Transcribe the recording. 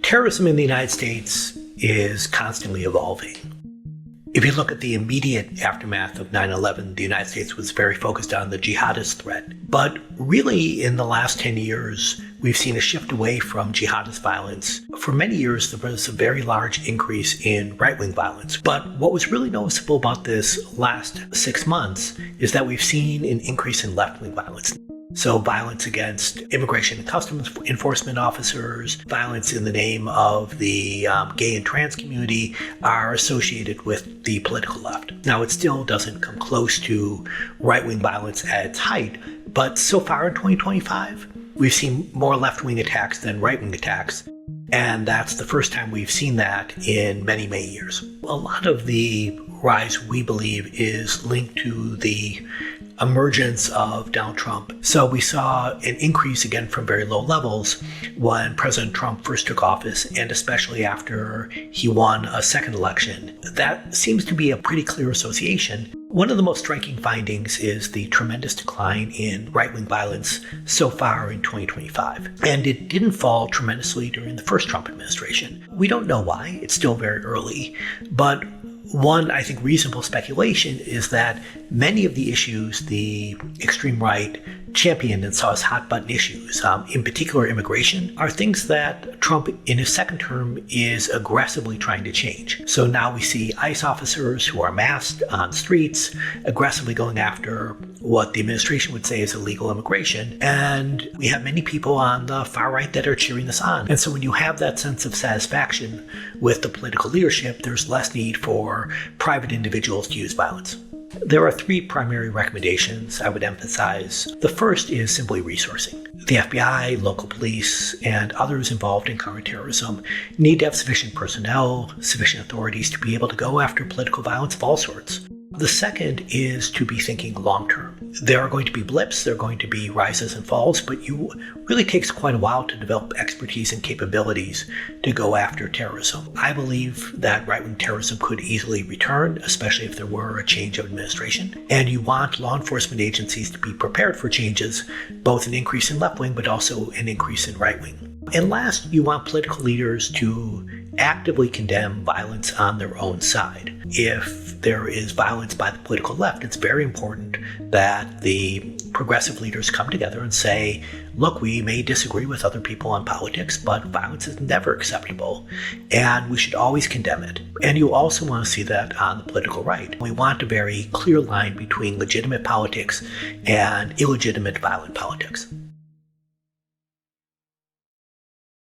Terrorism in the United States is constantly evolving. If you look at the immediate aftermath of 9/11, the United States was very focused on the jihadist threat. But really, in the last 10 years, we've seen a shift away from jihadist violence. For many years, there was a very large increase in right-wing violence. But what was really noticeable about this last 6 months is that we've seen an increase in left-wing violence. So violence against immigration and customs enforcement officers, violence in the name of the gay and trans community are associated with the political left. Now, it still doesn't come close to right-wing violence at its height, but so far in 2025, we've seen more left-wing attacks than right-wing attacks. And that's the first time we've seen that in many, many years. A lot of the rise, we believe, is linked to the emergence of Donald Trump. So we saw an increase again from very low levels when President Trump first took office, and especially after he won a second election. That seems to be a pretty clear association. One of the most striking findings is the tremendous decline in right-wing violence so far in 2025. And it didn't fall tremendously during the first Trump administration. We don't know why. It's still very early. But one, I think, reasonable speculation is that many of the issues the extreme right championed and saw as hot-button issues, in particular immigration, are things that Trump in his second term is aggressively trying to change. So now we see ICE officers who are masked on streets aggressively going after what the administration would say is illegal immigration. And we have many people on the far right that are cheering this on. And so when you have that sense of satisfaction with the political leadership, there's less need for private individuals to use violence. There are three primary recommendations I would emphasize. The first is simply resourcing. The FBI, local police, and others involved in counterterrorism need to have sufficient personnel, sufficient authorities to be able to go after political violence of all sorts. The second is to be thinking long-term. There are going to be blips, there are going to be rises and falls, but it really takes quite a while to develop expertise and capabilities to go after terrorism. I believe that right-wing terrorism could easily return, especially if there were a change of administration. And you want law enforcement agencies to be prepared for changes, both an increase in left-wing, but also an increase in right-wing. And last, you want political leaders to actively condemn violence on their own side. If there is violence by the political left, it's very important that the progressive leaders come together and say, look, we may disagree with other people on politics, but violence is never acceptable, and we should always condemn it. And you also want to see that on the political right. We want a very clear line between legitimate politics and illegitimate violent politics.